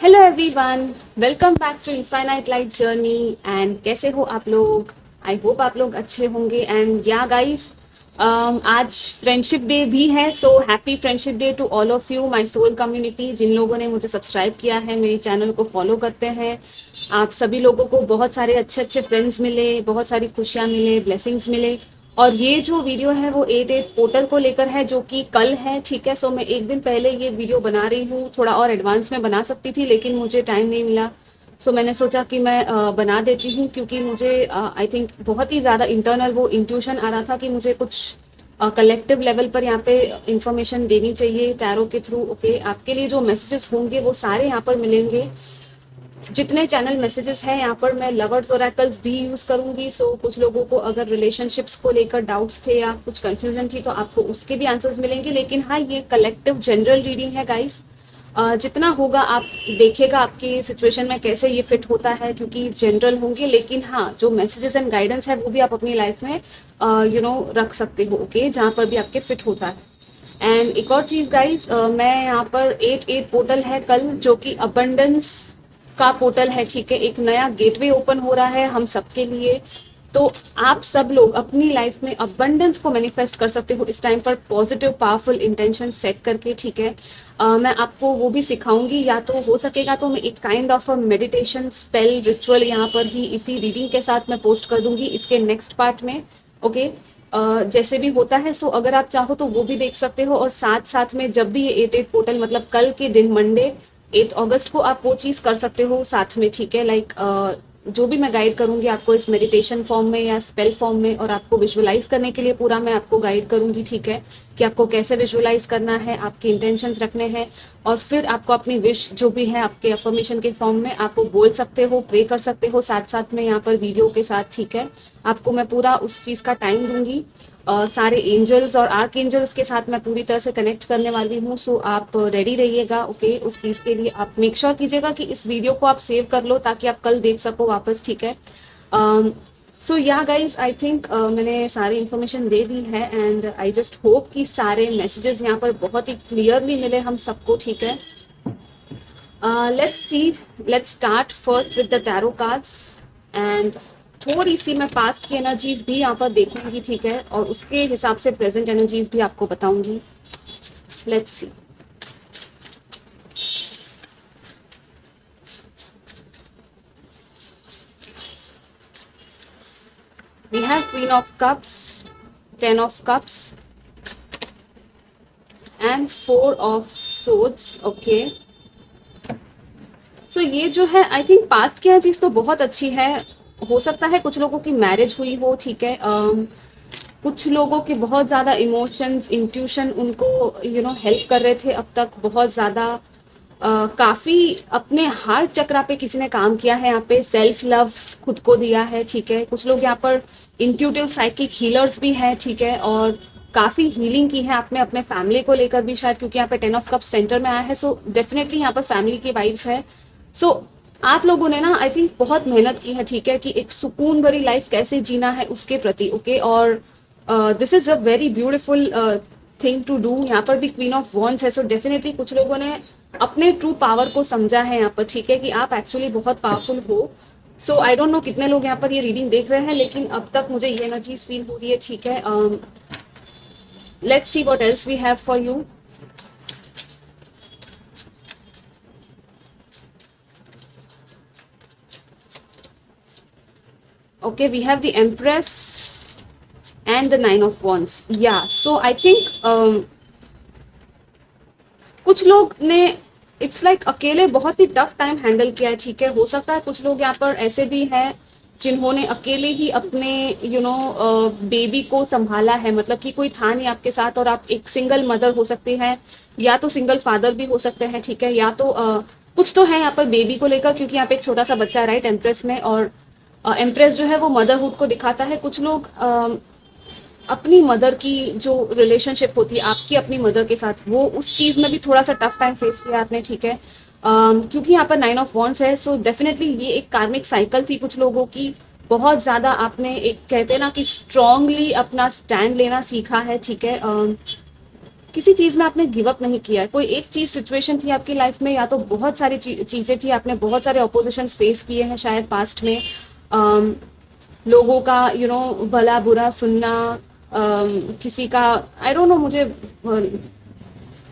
Hello everyone, welcome back to infinite light journey. And कैसे हो आप लोग? आई होप आप लोग अच्छे होंगे। एंड या गाइस, आज फ्रेंडशिप डे भी है, so happy friendship day to all of you my soul community. जिन लोगों ने मुझे सब्सक्राइब किया है, मेरे चैनल को फॉलो करते हैं, आप सभी लोगों को बहुत सारे अच्छे अच्छे फ्रेंड्स मिले, बहुत सारी खुशियाँ मिले, ब्लेसिंग्स मिले। और ये जो वीडियो है वो 88 पोर्टल को लेकर है, जो कि कल है। ठीक है, सो मैं एक दिन पहले ये वीडियो बना रही हूँ। थोड़ा और एडवांस में बना सकती थी, लेकिन मुझे टाइम नहीं मिला। सो मैंने सोचा कि मैं बना देती हूँ, क्योंकि मुझे आई थिंक बहुत ही ज़्यादा इंटरनल वो इंट्यूशन आ रहा था कि मुझे कुछ कलेक्टिव लेवल पर यहाँ पे इंफॉर्मेशन देनी चाहिए टैरो के थ्रू। ओके, आपके लिए जो मैसेजेस होंगे वो सारे यहाँ पर मिलेंगे। जितने चैनल मैसेजेस हैं यहाँ पर मैं लवर्स ओरेकल्स भी यूज़ करूँगी। सो कुछ लोगों को अगर रिलेशनशिप्स को लेकर डाउट्स थे या कुछ कंफ्यूजन थी, तो आपको उसके भी आंसर्स मिलेंगे। लेकिन हाँ, ये कलेक्टिव जनरल रीडिंग है गाइस। जितना होगा आप देखिएगा आपकी सिचुएशन में कैसे ये फिट होता है, क्योंकि जनरल होंगे। लेकिन हाँ, जो मैसेजेस एंड गाइडेंस है वो भी आप अपनी लाइफ में रख सकते हो। ओके, जहाँ पर भी आपके फिट होता है। एंड एक और चीज़ गाइज, मैं यहाँ पर 88 पोर्टल है कल, जो कि अबंडेंस का पोर्टल है। ठीक है, एक नया गेटवे ओपन हो रहा है हम सबके लिए। तो आप सब लोग अपनी लाइफ में अबंडेंस को मैनिफेस्ट कर सकते हो इस टाइम पर, पॉजिटिव पावरफुल इंटेंशन सेट करके। ठीक है, मैं आपको वो भी सिखाऊंगी, या तो हो सकेगा तो मैं एक kind of a meditation spell ritual यहाँ पर ही इसी रीडिंग के साथ मैं पोस्ट कर दूंगी इसके नेक्स्ट पार्ट में। ओके, जैसे भी होता है। सो अगर आप चाहो तो वो भी देख सकते हो। और साथ साथ में जब भी ये 88 पोर्टल, मतलब कल के दिन मंडे 8 अगस्त को, आप वो चीज़ कर सकते हो साथ में। ठीक है, लाइक जो भी मैं गाइड करूंगी आपको इस मेडिटेशन फॉर्म में या स्पेल फॉर्म में, और आपको विजुअलाइज करने के लिए पूरा मैं आपको गाइड करूंगी। ठीक है, कि आपको कैसे विजुअलाइज करना है, आपके इंटेंशंस रखने हैं, और फिर आपको अपनी विश जो भी है आपके अफर्मेशन के फॉर्म में आप वो बोल सकते हो, प्रे कर सकते हो साथ साथ में यहाँ पर वीडियो के साथ। ठीक है, आपको मैं पूरा उस चीज़ का टाइम दूंगी। सारे एंजल्स और आर्क एंजल्स के साथ मैं पूरी तरह से कनेक्ट करने वाली हूँ। सो आप रेडी रहिएगा। ओके, उस चीज़ के लिए आप मेक श्योर कीजिएगा कि इस वीडियो को आप सेव कर लो, ताकि आप कल देख सको वापस। ठीक है, सो या गाइज, आई थिंक मैंने सारी इन्फॉर्मेशन दे दी है। एंड आई जस्ट होप कि सारे मैसेजेस यहाँ पर बहुत ही क्लियरली मिले हम सबको। ठीक है, let's C, let's start first with the tarot cards. And थोड़ी सी मैं पास्ट की एनर्जीज भी यहाँ पर देखूंगी। ठीक है, और उसके हिसाब से प्रेजेंट एनर्जीज भी आपको बताऊंगी। Let's see. We have queen of cups, 10 of cups and 4 of swords. Okay, so ये जो है, आई थिंक पास्ट की चीज़ तो बहुत अच्छी है। हो सकता है कुछ लोगों की मैरिज हुई हो। ठीक है, कुछ लोगों के बहुत ज़्यादा इमोशंस, इंट्यूशन उनको हेल्प कर रहे थे अब तक बहुत ज़्यादा। काफ़ी अपने हार्ट चक्रा पे किसी ने काम किया है यहाँ पे, सेल्फ लव खुद को दिया है। ठीक है, कुछ लोग यहाँ पर इंट्यूटिव साइकिक हीलर्स भी हैं। ठीक है, और काफ़ी हीलिंग की है आपने अपने फैमिली को लेकर भी शायद, क्योंकि यहाँ पे 10 ऑफ कप सेंटर में आया है। सो डेफिनेटली यहाँ पर फैमिली की वाइब्स है। सो आप लोगों ने ना, आई थिंक बहुत मेहनत की है। ठीक है, कि एक सुकून भरी लाइफ कैसे जीना है उसके प्रति। ओके, और this is a very beautiful thing to do. यहाँ पर भी क्वीन ऑफ वॉन्ड्स है। सो डेफिनेटली कुछ लोगों ने अपने ट्रू पावर को समझा है यहाँ पर। ठीक है, कि आप एक्चुअली बहुत पावरफुल हो। सो आई डोंट नो कितने लोग यहाँ पर ये रीडिंग देख रहे हैं, लेकिन अब तक मुझे ये एनर्जीज फील हो रही है। ठीक है, let's see what else we have for you. Okay, we have the Empress and the 9 of Wands. Yeah, so I think कुछ लोग ने इट्स लाइक अकेले बहुत ही टफ टाइम हैंडल किया है। ठीक है, हो सकता है कुछ लोग यहाँ पर ऐसे भी हैं जिन्होंने अकेले ही अपने बेबी को संभाला है, मतलब कि कोई था नहीं आपके साथ, और आप एक सिंगल मदर हो सकती हैं, या तो सिंगल फादर भी हो सकते हैं। ठीक है, या तो कुछ तो है यहाँ पर बेबी को लेकर, क्योंकि यहाँ पे एक छोटा सा बच्चा है, राइट, एम्प्रेस में। और एम्प्रेस जो है वो मदरहुड को दिखाता है। कुछ लोग अपनी मदर की जो रिलेशनशिप होती है आपकी अपनी मदर के साथ, वो उस चीज़ में भी थोड़ा सा टफ टाइम फेस किया आपने। ठीक है, क्योंकि यहाँ पर 9 ऑफ वॉन्ड्स है। सो डेफिनेटली ये एक कार्मिक साइकिल थी कुछ लोगों की। बहुत ज़्यादा आपने, एक कहते हैं ना कि स्ट्रांगली अपना स्टैंड लेना सीखा है। ठीक है, किसी चीज़ में आपने गिव अप नहीं किया है। कोई एक चीज़ सिचुएशन थी आपकी लाइफ में, या तो बहुत सारी चीज़ें थी, आपने बहुत सारे ऑपोजिशंस फेस किए हैं शायद पास्ट में। अम, लोगों का भला बुरा सुनना, किसी का आई डोंट नो, मुझे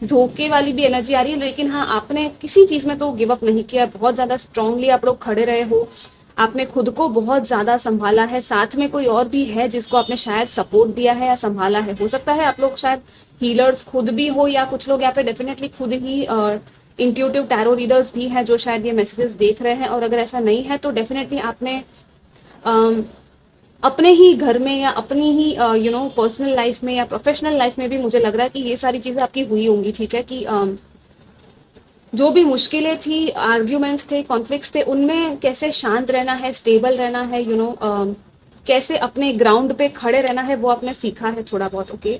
धोखे वाली भी एनर्जी आ रही है, लेकिन हाँ आपने किसी चीज़ में तो गिव अप नहीं किया, बहुत ज़्यादा स्ट्रांगली आप लोग खड़े रहे हो। आपने खुद को बहुत ज़्यादा संभाला है, साथ में कोई और भी है जिसको आपने शायद सपोर्ट दिया है या संभाला है। हो सकता है आप लोग शायद हीलर्स खुद भी हो, या कुछ लोग यहाँ पे डेफिनेटली खुद ही इंट्यूटिव टैरो रीडर्स भी हैं जो शायद ये मैसेजेस देख रहे हैं। और अगर ऐसा नहीं है तो डेफिनेटली आपने अम, अपने ही घर में या अपनी ही पर्सनल लाइफ में या प्रोफेशनल लाइफ में भी मुझे लग रहा है कि ये सारी चीज़ें आपकी हुई होंगी। ठीक है कि जो भी मुश्किलें थी, आर्ग्यूमेंट्स थे, कॉन्फ्लिक्ट्स थे, उनमें कैसे शांत रहना है, स्टेबल रहना है, कैसे अपने ग्राउंड पे खड़े रहना है, वो आपने सीखा है थोड़ा बहुत। ओके,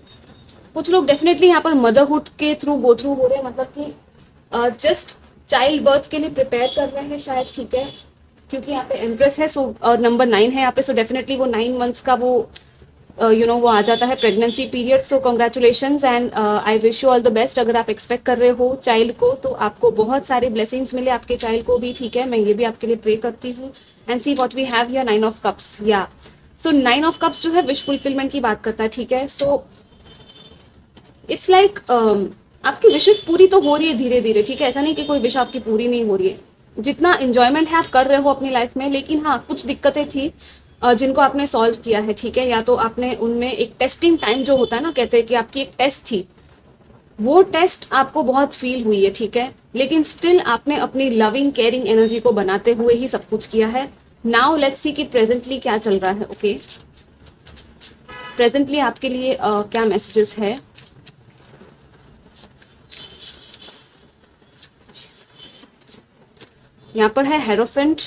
कुछ लोग डेफिनेटली यहाँ पर मदरहुड के थ्रू गो थ्रू हो रहे हैं, मतलब कि जस्ट चाइल्ड बर्थ के लिए प्रिपेयर कर रहे हैं शायद। ठीक है, क्योंकि यहाँ पे एम्प्रेस है, सो नंबर 9 है यहाँ पे, सो डेफिनेटली वो 9 मंथ्स का वो वो आ जाता है pregnancy period. So congratulations and I wish you all the best. अगर आप एक्सपेक्ट कर रहे हो चाइल्ड को तो आपको बहुत सारे ब्लेसिंग्स मिले, आपके चाइल्ड को भी। ठीक है, मैं ये भी आपके लिए प्रे करती हूँ। And see what we have here, 9 of cups. या सो 9 ऑफ कप्स जो है विश फुलफिलमेंट की बात करता है। ठीक है, सो इट्स लाइक आपकी विशेस पूरी तो हो रही है धीरे धीरे। ठीक है, ऐसा नहीं कि कोई विश आपकी पूरी नहीं हो रही है, जितना इंजॉयमेंट है आप कर रहे हो अपनी लाइफ में। लेकिन हाँ, कुछ दिक्कतें थी जिनको आपने सॉल्व किया है। ठीक है, या तो आपने उनमें एक टेस्टिंग टाइम जो होता है ना, कहते हैं कि आपकी एक टेस्ट थी, वो टेस्ट आपको बहुत फील हुई है। ठीक है, लेकिन स्टिल आपने अपनी लविंग केयरिंग एनर्जी को बनाते हुए ही सब कुछ किया है। नाउ लेट्स सी कि प्रेजेंटली क्या चल रहा है। ओके, प्रेजेंटली आपके लिए क्या मैसेजेस है। यहाँ पर है hierophant,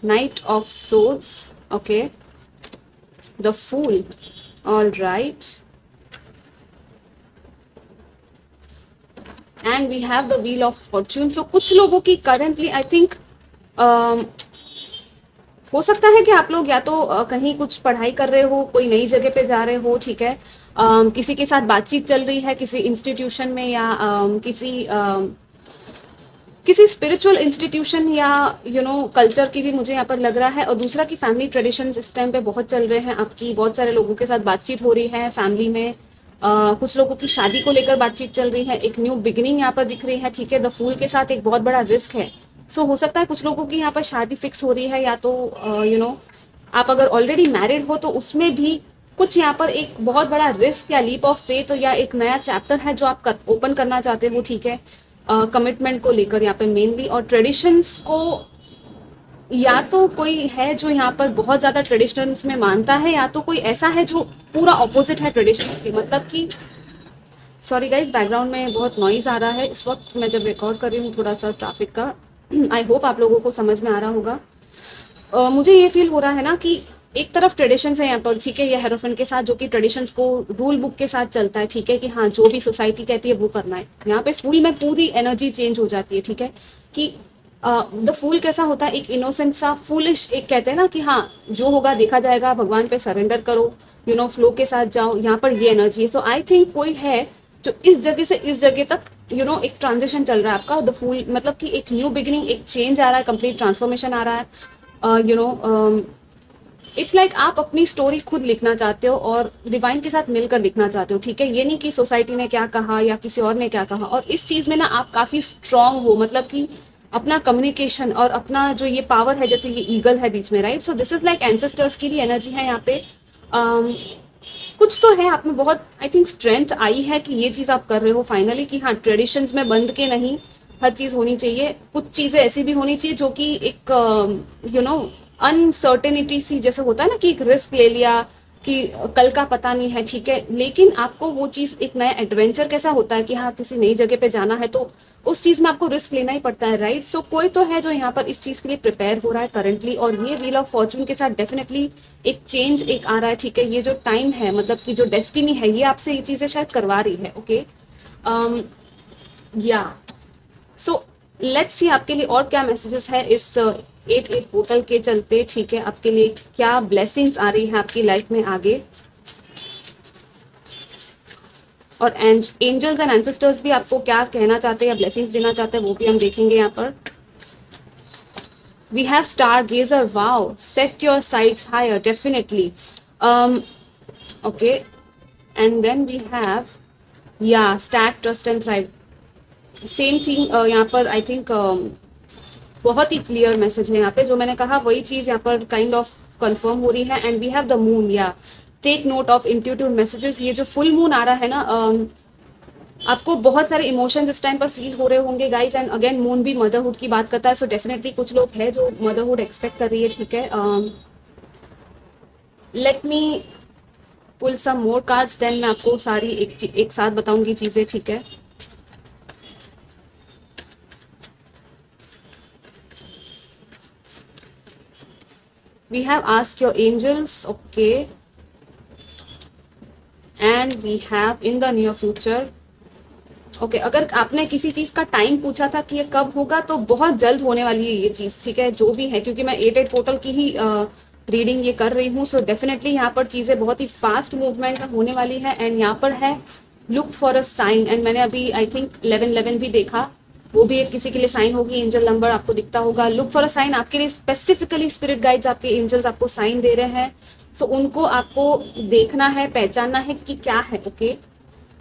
Knight of Swords, okay, the Fool, all right, and we have the Wheel of Fortune. So कुछ लोगों की currently I think हो सकता है कि आप लोग या तो कहीं कुछ पढ़ाई कर रहे हो, कोई नई जगह पे जा रहे हो। ठीक है, किसी के साथ बातचीत चल रही है किसी इंस्टीट्यूशन में, या किसी स्पिरिचुअल इंस्टीट्यूशन या कल्चर की भी मुझे यहाँ पर लग रहा है। और दूसरा कि फैमिली ट्रेडिशंस इस टाइम पे बहुत चल रहे हैं आपकी, बहुत सारे लोगों के साथ बातचीत हो रही है फैमिली में। कुछ लोगों की शादी को लेकर बातचीत चल रही है, एक न्यू बिगिनिंग यहाँ पर दिख रही है। ठीक है, द फूल के साथ एक बहुत बड़ा रिस्क है। सो हो सकता है कुछ लोगों की यहाँ पर शादी फिक्स हो रही है, या तो आप अगर ऑलरेडी मैरिड हो तो उसमें भी कुछ यहाँ पर एक बहुत बड़ा रिस्क या लीप ऑफ फेथ या एक नया चैप्टर है जो आप ओपन करना चाहते हो। ठीक है, कमिटमेंट को लेकर यहाँ पे मेनली, और ट्रेडिशंस को, या तो कोई है जो यहाँ पर बहुत ज़्यादा ट्रेडिशंस में मानता है, या तो कोई ऐसा है जो पूरा ऑपोजिट है ट्रेडिशंस के। मतलब कि सॉरी गाइज, बैकग्राउंड में बहुत नॉइज आ रहा है इस वक्त मैं जब रिकॉर्ड कर रही हूँ, थोड़ा सा ट्रैफिक का। आई होप आप लोगों को समझ में आ रहा होगा। मुझे ये फील हो रहा है ना कि एक तरफ ट्रेडिशंस है यहाँ पर। ठीक है, ये हेरोफेंट के साथ जो कि ट्रेडिशंस को रूल बुक के साथ चलता है। ठीक है, कि हाँ जो भी सोसाइटी कहती है वो करना है। यहाँ पे फूल में पूरी एनर्जी चेंज हो जाती है। ठीक है, कि द फूल कैसा होता है, एक इनोसेंट सा फूलिश, एक कहते हैं ना कि हाँ जो होगा देखा जाएगा, भगवान पे सरेंडर करो, फ्लो के साथ जाओ। यहाँ पर ये एनर्जी है। सो आई थिंक कोई है जो इस जगह से इस जगह तक एक ट्रांजिशन चल रहा है आपका। द फूल मतलब कि एक न्यू बिगिनिंग, एक चेंज आ रहा है, कंप्लीट ट्रांसफॉर्मेशन आ रहा है। इट्स लाइक आप अपनी स्टोरी खुद लिखना चाहते हो और डिवाइन के साथ मिलकर लिखना चाहते हो। ठीक है, ये नहीं कि सोसाइटी ने क्या कहा या किसी और ने क्या कहा। और इस चीज में ना आप काफी स्ट्रांग हो, मतलब कि अपना कम्युनिकेशन और अपना जो ये पावर है, जैसे ये ईगल है बीच में, right. So this is like ancestors की भी एनर्जी है यहाँ पे। कुछ तो है आप में बहुत, आई थिंक स्ट्रेंथ आई है कि ये चीज आप कर रहे हो फाइनली, कि हाँ ट्रेडिशंस में बंद के नहीं, हर चीज होनी चाहिए। कुछ चीजें ऐसी भी होनी चाहिए जो कि एक अनसर्टेनिटी सी जैसे होता है ना, कि एक रिस्क ले लिया कि कल का पता नहीं है। ठीक है, लेकिन आपको वो चीज, एक नया एडवेंचर कैसा होता है कि हाँ किसी नई जगह पे जाना है तो उस चीज में आपको रिस्क लेना ही पड़ता है, राइट। सो कोई तो है जो यहाँ पर इस चीज के लिए प्रिपेयर हो रहा है करंटली, और ये व्हील ऑफ फॉर्चून के साथ डेफिनेटली एक चेंज एक आ रहा है। ठीक है, ये जो टाइम है, मतलब कि जो डेस्टिनी है, ये आपसे ये चीजें शायद करवा रही है। ओके, या सो लेट्स सी आपके लिए और क्या मैसेजेस है इस 8 पोर्टल के चलते। ठीक है, आपके लिए क्या ब्लेसिंग्स आ रही है आपकी लाइफ में आगे। और एंजल्स एंड एंसेस्टर्स भी आपको क्या कहना चाहते हैं या ब्लेसिंग्स देना चाहते हैं वो भी हम देखेंगे यहाँ पर। We have stargazer. Wow, set your sights higher, definitely. Okay, and then we have, yeah, stack, trust and thrive. Same thing यहाँ पर I think बहुत ही क्लियर मैसेज है यहाँ पे, जो मैंने कहा वही चीज यहाँ पर काइंड ऑफ कंफर्म हो रही है। And we have the moon, या take note of intuitive messages. ये जो फुल मून आ रहा है ना, आपको बहुत सारे इमोशंस इस टाइम पर फील हो रहे होंगे गाइज। एंड अगेन मून भी मदरहुड की बात करता है, सो डेफिनेटली कुछ लोग हैं जो मदरहुड एक्सपेक्ट कर रही है, ठीक है। लेट मी पुल सम मोर कार्ड्स, देन मैं आपको सारी एक साथ बताऊंगी चीजें, ठीक है। We have asked your angels, okay, and we have in the near future, okay अगर आपने किसी चीज का टाइम पूछा था कि ये कब होगा, तो बहुत जल्द होने वाली है ये चीज, ठीक है, जो भी है, क्योंकि मैं 88 पोर्टल की ही रीडिंग ये कर रही हूँ। सो डेफिनेटली यहाँ पर चीजें बहुत ही फास्ट मूवमेंट में होने वाली है। एंड यहाँ पर है look for a sign, and मैंने अभी आई थिंक 1111 भी देखा, वो भी एक किसी के लिए साइन होगी, एंजल नंबर आपको दिखता होगा। लुक फॉर अ साइन आपके लिए स्पेसिफिकली स्पिरिट गाइड्स, आपके एंजल्स आपको साइन दे रहे हैं। सो उनको आपको देखना है, पहचानना है कि क्या है, okay.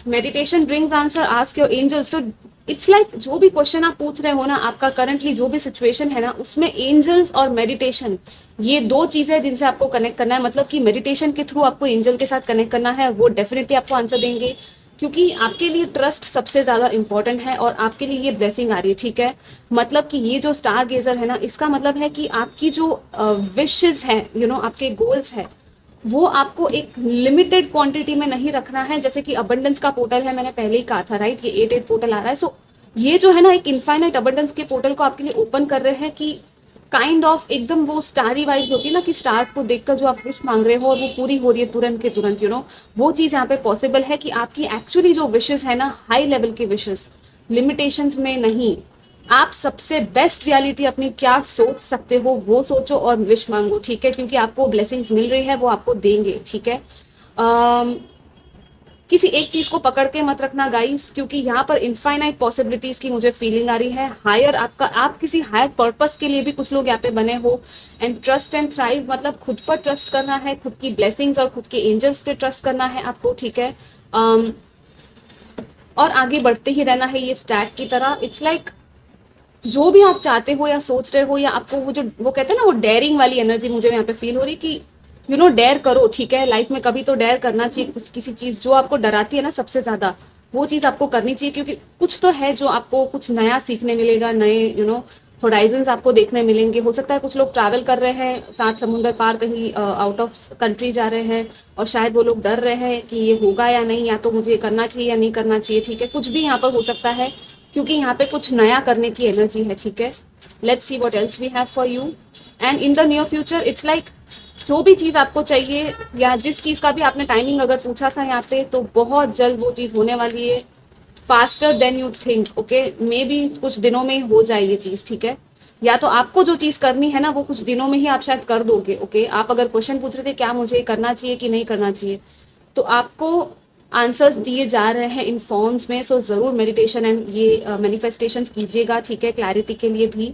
Meditation brings answer, ask your angels. So it's like जो भी क्वेश्चन आप पूछ रहे हो ना, आपका करंटली जो भी सिचुएशन है ना, उसमें एंजल्स और मेडिटेशन ये दो चीजें जिनसे आपको कनेक्ट करना है। मतलब कि मेडिटेशन के थ्रू आपको एंजल के साथ कनेक्ट करना है, वो डेफिनेटली आपको आंसर देंगे, क्योंकि आपके लिए ट्रस्ट सबसे ज्यादा इंपॉर्टेंट है और आपके लिए ये ब्लेसिंग आ रही है, ठीक है। मतलब कि ये जो स्टार गेजर है ना, इसका मतलब है कि आपकी जो विशेस है, आपके गोल्स है, वो आपको एक लिमिटेड क्वांटिटी में नहीं रखना है। जैसे कि अबंडेंस का पोर्टल है, मैंने पहले ही कहा था, राइट, ये 88 पोर्टल आ रहा है। सो ये जो है ना, एक इनफाइनाइट अबंडेंस के पोर्टल को आपके लिए ओपन कर रहे हैं, कि काइंड ऑफ एकदम वो स्टारी वाइज होती है ना, कि स्टार्स को देखकर जो आप विश मांग रहे हो और वो पूरी हो रही है तुरंत के तुरंत, वो चीज यहाँ पे पॉसिबल है कि आपकी एक्चुअली जो विशेस है ना, हाई लेवल के विशेस, लिमिटेशंस में नहीं, आप सबसे बेस्ट रियलिटी अपनी क्या सोच सकते हो वो सोचो और विश मांगो, ठीक है, क्योंकि आपको ब्लेसिंग्स मिल रही है, वो आपको देंगे, ठीक है। किसी एक चीज को पकड़ के मत रखना गाइस, क्योंकि यहाँ पर इनफाइनाइट पॉसिबिलिटीज की मुझे फीलिंग आ रही है। हायर आप किसी हायर पर्पस के लिए भी कुछ लोग यहाँ पे बने हो। एंड ट्रस्ट एंड थ्राइव मतलब खुद पर ट्रस्ट करना है, खुद की ब्लेसिंग्स और खुद के एंजल्स पे ट्रस्ट करना है आपको, ठीक है। और आगे बढ़ते ही रहना है ये स्टैक की तरह। इट्स लाइक जो भी आप चाहते हो या सोच रहे हो, या आपको वो कहते हैं ना, वो डेयरिंग वाली एनर्जी मुझे यहाँ पे फील हो रही कि डेयर करो, ठीक है। लाइफ में कभी तो डेयर करना चाहिए, कुछ किसी चीज जो आपको डराती है ना सबसे ज्यादा, वो चीज आपको करनी चाहिए, क्योंकि कुछ तो है जो आपको कुछ नया सीखने मिलेगा, नए होराइजन्स आपको देखने मिलेंगे। हो सकता है कुछ लोग ट्रैवल कर रहे हैं, 7 समुंदर पार कहीं आउट ऑफ कंट्री जा रहे हैं, और शायद वो लोग डर रहे हैं कि ये होगा या नहीं, या तो मुझे करना चाहिए या नहीं करना चाहिए, ठीक है। कुछ भी यहाँ पर हो सकता है, क्योंकि यहाँ पे कुछ नया करने की एनर्जी है, ठीक है। Let's see what else we have for you. And in the near future it's like जो भी चीज आपको चाहिए, या जिस चीज का भी आपने टाइमिंग अगर पूछा था यहाँ पे, तो बहुत जल्द वो चीज होने वाली है, faster than you think, okay. May be कुछ दिनों में हो जाए ये चीज, ठीक है। या तो आपको जो चीज करनी है ना, वो कुछ दिनों में ही आप शायद कर दोगे, ओके। आप अगर क्वेश्चन पूछ रहे थे क्या मुझे करना चाहिए कि नहीं करना चाहिए, तो आपको आंसर्स दिए जा रहे हैं इन फॉर्म्स में। सो जरूर मेडिटेशन एंड ये मैनिफेस्टेशन कीजिएगा, ठीक है। क्लैरिटी के लिए भी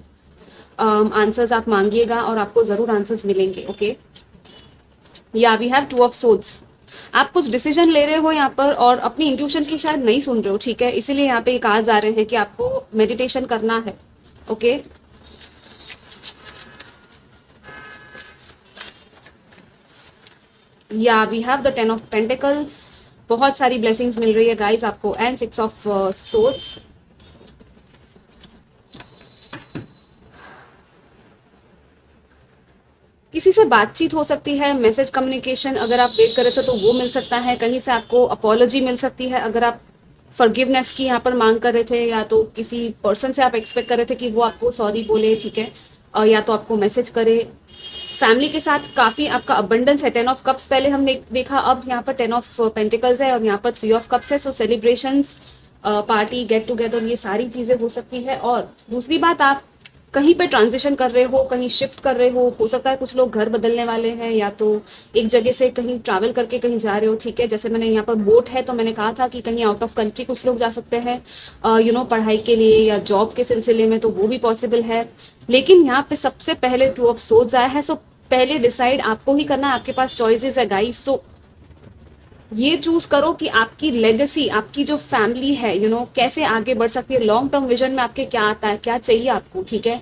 आंसर्स आप मांगिएगा और आपको जरूर आंसर्स मिलेंगे, ओके। या वी हैव 2 ऑफ सोर्ड्स। आप कुछ डिसीजन ले रहे हो यहाँ पर और अपनी इंट्यूशन की शायद नहीं सुन रहे हो, ठीक है, इसीलिए यहाँ पे कार्ड्स आ रहे हैं कि आपको मेडिटेशन करना है, ओके। या we have the 10 of pentacles. बहुत सारी ब्लेसिंग्स मिल रही है गाइस आपको। And 6 of swords. किसी से बातचीत हो सकती है, मैसेज कम्युनिकेशन अगर आप वेट कर रहे थे तो वो मिल सकता है। कहीं से आपको अपॉलॉजी मिल सकती है अगर आप फॉरगिवनेस की यहाँ पर मांग कर रहे थे, या तो किसी पर्सन से आप एक्सपेक्ट कर रहे थे कि वो आपको सॉरी बोले, ठीक है, या तो आपको मैसेज करे। फैमिली के साथ काफी आपका अबंडेंस है। 10 ऑफ कप्स पहले हमने देखा, अब यहाँ पर 10 ऑफ पेंटिकल्स है और यहाँ पर 3 ऑफ कप्स है। सो सेलिब्रेशंस, पार्टी, गेट टुगेदर, ये सारी चीजें हो सकती है। और दूसरी बात, आप कहीं पे ट्रांजिशन कर रहे हो, कहीं शिफ्ट कर रहे हो सकता है कुछ लोग घर बदलने वाले हैं, या तो एक जगह से कहीं ट्रैवल करके कहीं जा रहे हो, ठीक है। जैसे मैंने यहाँ पर बोट है तो मैंने कहा था कि कहीं आउट ऑफ कंट्री कुछ लोग जा सकते हैं पढ़ाई के लिए या जॉब के सिलसिले में, तो वो भी पॉसिबल है। लेकिन यहाँ पे सबसे पहले टू ऑफ सोर्ड्स आया है, सो पहले डिसाइड आपको ही करना है, आपके पास चॉइसेस है गाइस। तो ये चूज करो कि आपकी लेगेसी, आपकी जो फैमिली है कैसे आगे बढ़ सकती है, लॉन्ग टर्म विजन में आपके क्या आता है, क्या चाहिए आपको, ठीक है।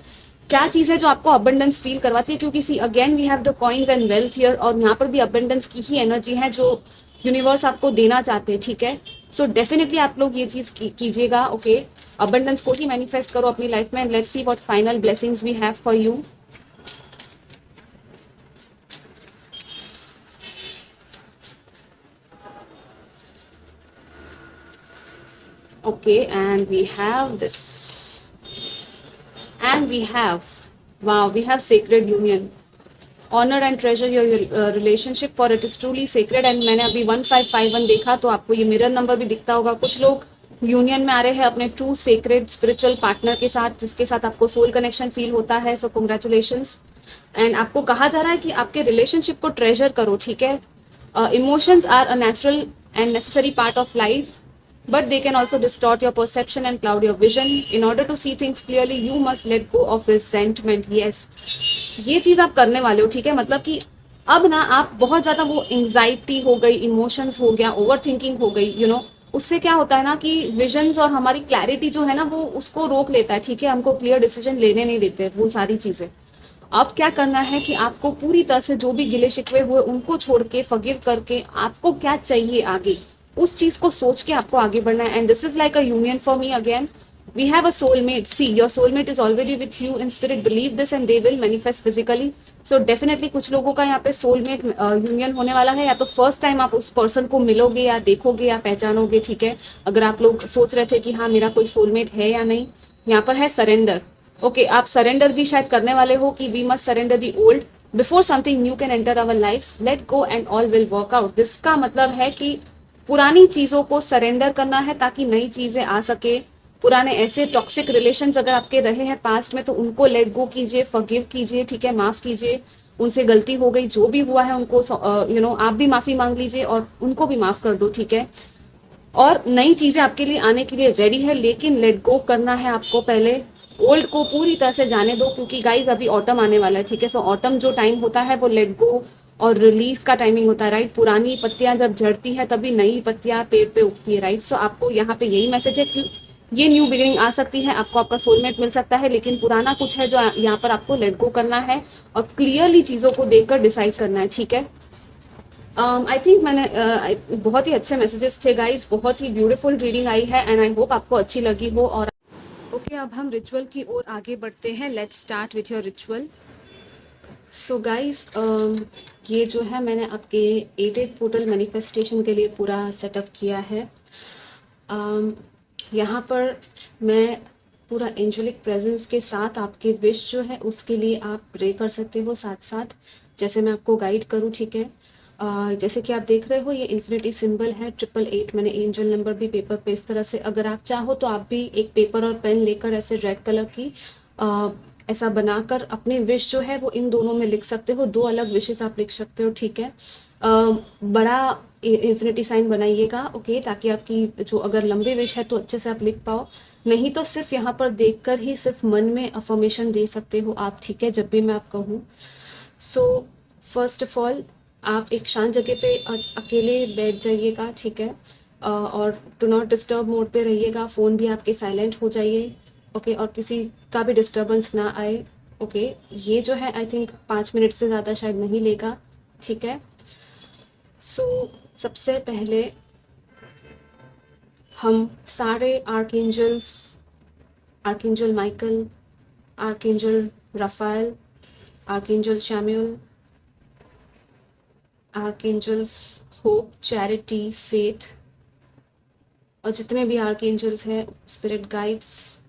क्या चीज है जो आपको अबंडेंस फील करवाती है, क्योंकि see again we have the coins and wealth here, और यहाँ पर भी अबंडेंस की ही एनर्जी है जो यूनिवर्स आपको देना चाहते हैं, ठीक है। सो डेफिनेटली आप लोग ये चीज कीजिएगा, ओके। अबंडेंस को ही मैनिफेस्ट करो अपनी लाइफ में। Let's see what final blessings we have for you. Okay, and we have this, and we have, wow, we have sacred union. Honor and treasure your relationship for it is truly sacred. And मैंने अभी 1551 देखा तो आपको ये mirror number भी दिखता होगा। कुछ लोग यूनियन में आ रहे हैं अपने ट्रू सेक्रेड स्पिरिचुअल पार्टनर के साथ, जिसके साथ आपको सोल कनेक्शन फील होता है। सो कंग्रेचुलेशंस। एंड आपको कहा जा रहा है कि आपके रिलेशनशिप को ट्रेजर करो, ठीक है। Emotions are a natural and necessary part of life, but they can also distort your perception and cloud your vision. In order to see things clearly, you must let go of resentment. Yes, ये चीज आप करने वाले हो, ठीक है। मतलब कि अब ना आप बहुत ज्यादा वो एंजाइटी हो गई, इमोशंस हो गया, ओवर थिंकिंग हो गई, उससे क्या होता है ना कि विजन्स और हमारी क्लैरिटी जो है ना वो उसको रोक लेता है, ठीक है। हमको क्लियर डिसीजन लेने नहीं देते वो सारी चीजें। अब क्या करना है कि आपको पूरी तरह से जो भी गिले शिकवे हुए उनको छोड़ के, फॉरगिव करके, आपको क्या चाहिए आगे उस चीज को सोच के आपको आगे बढ़ना है। And this is like a union for me again. We have a soulmate, see your soulmate is already with you in spirit, believe this and they will manifest physically. So definitely कुछ लोगों का यहाँ पे soulmate union होने वाला है, या तो फर्स्ट टाइम आप उस पर्सन को मिलोगे या देखोगे या पहचानोगे, ठीक है। अगर आप लोग सोच रहे थे कि हाँ मेरा कोई सोलमेट है या नहीं, यहाँ पर है सरेंडर। ओके, आप सरेंडर भी शायद करने वाले हो कि we must surrender the old before something new can enter our life, let go and all will work out. जिसका मतलब है कि पुरानी चीजों को सरेंडर करना है ताकि नई चीजें आ सके। पुराने ऐसे टॉक्सिक रिलेशंस अगर आपके रहे हैं पास्ट में तो उनको लेट गो कीजिए, फॉरगिव कीजिए, ठीक है, माफ कीजिए। उनसे गलती हो गई, जो भी हुआ है उनको आप भी माफी मांग लीजिए और उनको भी माफ कर दो, ठीक है। और नई चीजें आपके लिए आने के लिए रेडी है, लेकिन लेट गो करना है आपको पहले। ओल्ड को पूरी तरह से जाने दो, क्योंकि गाइज अभी ऑटम आने वाला है, ठीक है। सो ऑटम जो टाइम होता है वो लेट गो और रिलीज का टाइमिंग होता है, राइट। पुरानी पत्तियां जब झड़ती है तभी नई पत्तियां पेड़ पे उगती है, राइट। सो आपको यहाँ पे यही मैसेज है कि ये न्यू बिगिनिंग आ सकती है, आपको आपका सोलमेट मिल सकता है, लेकिन पुराना कुछ है जो यहाँ पर आपको लेट गो करना है और क्लियरली चीजों को देखकर डिसाइड करना है, ठीक है। आई थिंक मैंने बहुत ही अच्छे मैसेजेस थे गाइज, बहुत ही ब्यूटीफुल रीडिंग आई है एंड आई होप आपको अच्छी लगी हो। और ओके, अब हम रिचुअल की ओर आगे बढ़ते हैं। Let's start with your ritual. So guys, ये जो है मैंने आपके 8 पोर्टल मैनिफेस्टेशन के लिए पूरा सेटअप किया है। यहाँ पर मैं पूरा एंजेलिक प्रेजेंस के साथ आपके विश जो है उसके लिए आप प्रे कर सकते हो साथ साथ, जैसे मैं आपको गाइड करूँ, ठीक है। जैसे कि आप देख रहे हो ये इन्फिनिटी सिंबल है, 888। मैंने एंजल नंबर भी पेपर पे इस तरह से, अगर आप चाहो तो आप भी एक पेपर और पेन लेकर ऐसे रेड कलर की ऐसा बनाकर अपने विश जो है वो इन दोनों में लिख सकते हो। 2 अलग विशेस आप लिख सकते हो, ठीक है। बड़ा इन्फिनिटी साइन बनाइएगा, ओके, ताकि आपकी जो अगर लंबी विश है तो अच्छे से आप लिख पाओ। नहीं तो सिर्फ यहाँ पर देखकर ही सिर्फ मन में अफर्मेशन दे सकते हो आप, ठीक है, जब भी मैं आप कहूँ। सो फर्स्ट ऑफ ऑल आप एक शांत जगह पे अकेले बैठ जाइएगा, ठीक है। और डू नॉट डिस्टर्ब मोड पे रहिएगा, फ़ोन भी आपके साइलेंट हो जाइए, ओके, और किसी का भी डिस्टर्बेंस ना आए, ओके। ये जो है आई थिंक 5 मिनट से ज़्यादा शायद नहीं लेगा, ठीक है। सो सबसे पहले हम सारे archangels, archangel Michael, archangel Raphael, archangel Chamuel, archangels hope, charity, faith, और जितने भी आर्कएंजल्स हैं, स्पिरिट गाइड्स,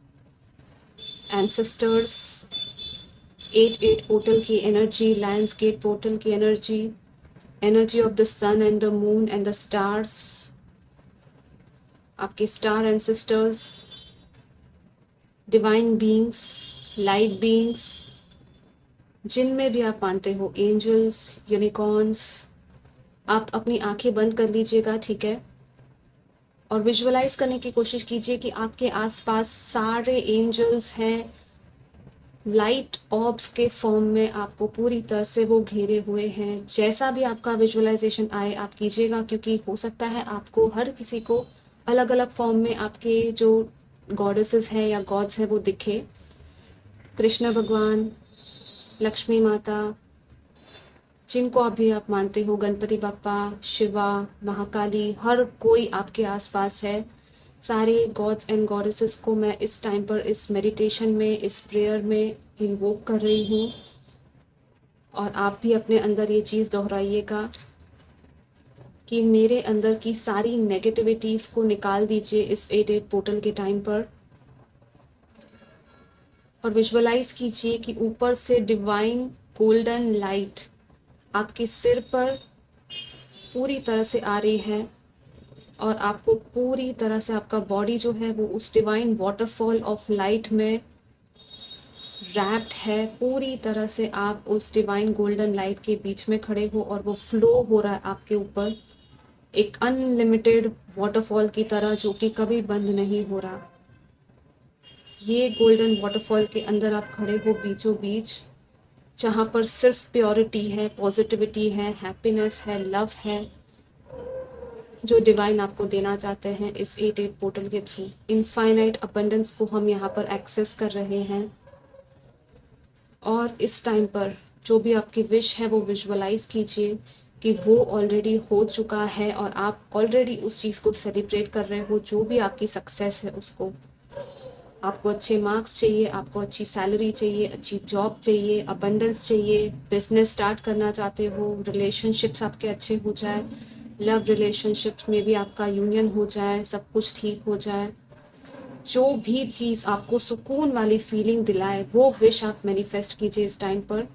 एंसेस्टर्स, 8 पोर्टल की एनर्जी, लायंस गेट पोर्टल की energy, energy of the sun and the moon and the stars, आपके star ancestors, divine beings, light beings, जिनमें भी आप मानते हो, एंजल्स, यूनिकॉर्न्स, आप अपनी आंखें बंद कर लीजिएगा, ठीक है, और विजुअलाइज करने की कोशिश कीजिए कि आपके आसपास सारे एंजल्स हैं, लाइट ऑर्ब्स के फॉर्म में आपको पूरी तरह से वो घेरे हुए हैं। जैसा भी आपका विजुअलाइजेशन आए आप कीजिएगा, क्योंकि हो सकता है आपको, हर किसी को अलग अलग फॉर्म में आपके जो गॉडेसेस हैं या गॉड्स हैं वो दिखे। कृष्ण भगवान, लक्ष्मी माता, जिनको अभी आप मानते हो, गणपति बाप्पा, शिवा, महाकाली, हर कोई आपके आसपास है। सारे गॉड्स एंड गॉडेसेस को मैं इस टाइम पर इस मेडिटेशन में, इस प्रेयर में इन्वोक कर रही हूँ। और आप भी अपने अंदर ये चीज़ दोहराइएगा कि मेरे अंदर की सारी नेगेटिविटीज़ को निकाल दीजिए इस 8-8 पोर्टल के टाइम पर। और विजुअलाइज कीजिए कि ऊपर से डिवाइन गोल्डन लाइट आपके सिर पर पूरी तरह से आ रही है, और आपको पूरी तरह से आपका बॉडी जो है वो उस डिवाइन वाटरफॉल ऑफ लाइट में रैप्ड है। पूरी तरह से आप उस डिवाइन गोल्डन लाइट के बीच में खड़े हो और वो फ्लो हो रहा है आपके ऊपर, एक अनलिमिटेड वाटरफॉल की तरह, जो कि कभी बंद नहीं हो रहा। ये गोल्डन वाटरफॉल के अंदर आप खड़े हो बीचों बीच, जहाँ पर सिर्फ प्योरिटी है, पॉजिटिविटी है, हैप्पीनेस है, लव है, जो डिवाइन आपको देना चाहते हैं इस 8-8 पोर्टल के थ्रू। इनफाइनाइट अबंडेंस को हम यहाँ पर एक्सेस कर रहे हैं। और इस टाइम पर जो भी आपकी विश है वो विजुअलाइज कीजिए कि वो ऑलरेडी हो चुका है, और आप ऑलरेडी उस चीज़ को सेलिब्रेट कर रहे हो, जो भी आपकी सक्सेस है उसको। आपको अच्छे मार्क्स चाहिए, आपको अच्छी सैलरी चाहिए, अच्छी जॉब चाहिए, अबंडेंस चाहिए, बिजनेस स्टार्ट करना चाहते हो, रिलेशनशिप्स आपके अच्छे हो जाए, लव रिलेशनशिप्स में भी आपका यूनियन हो जाए, सब कुछ ठीक हो जाए। जो भी चीज़ आपको सुकून वाली फीलिंग दिलाए वो विश आप मैनिफेस्ट कीजिए इस टाइम पर।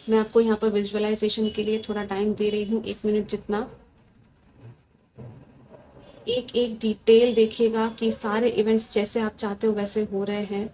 मैं आपको यहाँ पर विजुअलाइजेशन के लिए थोड़ा टाइम दे रही हूँ, 1 मिनट जितना। एक एक डिटेल देखिएगा कि सारे इवेंट्स जैसे आप चाहते हो वैसे हो रहे हैं।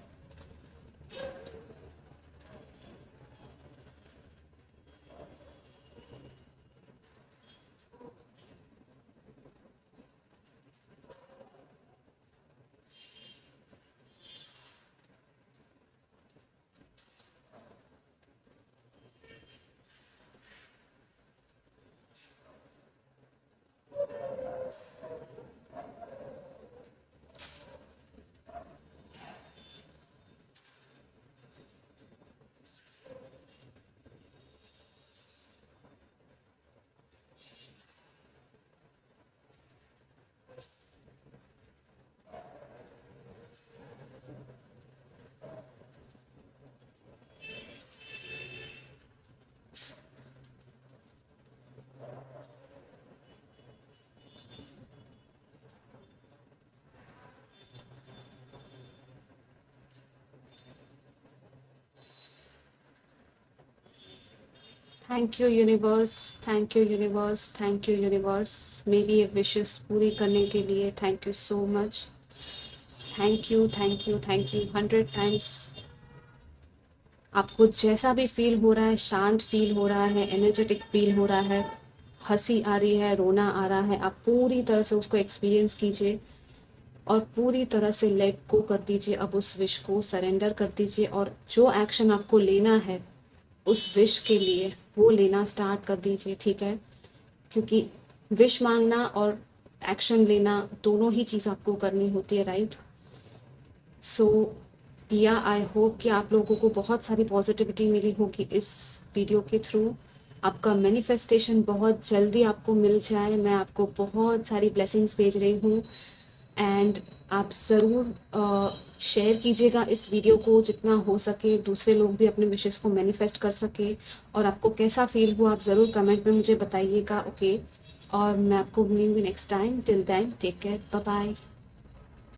Thank you universe, thank you universe, thank you universe, मेरी ये विशेस पूरी करने के लिए thank you so much. Thank you, thank you, thank you 100 times. आपको जैसा भी फील हो रहा है, शांत फील हो रहा है, एनर्जेटिक फील हो रहा है, हंसी आ रही है, रोना आ रहा है, आप पूरी तरह से उसको एक्सपीरियंस कीजिए और पूरी तरह से लेट गो कर दीजिए। अब उस विश को सरेंडर कर दीजिए, और जो एक्शन आपको लेना है उस विश के लिए वो लेना स्टार्ट कर दीजिए, ठीक है? क्योंकि विश मांगना और एक्शन लेना दोनों ही चीज़ आपको करनी होती है, राइट? सो या आई होप कि आप लोगों को बहुत सारी पॉजिटिविटी मिली होगी इस वीडियो के थ्रू। आपका मैनिफेस्टेशन बहुत जल्दी आपको मिल जाए। मैं आपको बहुत सारी ब्लेसिंग्स भेज रही हूँ, एंड आप ज़रूर शेयर कीजिएगा इस वीडियो को जितना हो सके, दूसरे लोग भी अपने विशेस को मैनिफेस्ट कर सके। और आपको कैसा फील हुआ आप ज़रूर कमेंट में मुझे बताइएगा, ओके? और मैं आपको मिलूंगी next time. Till then take care, bye bye.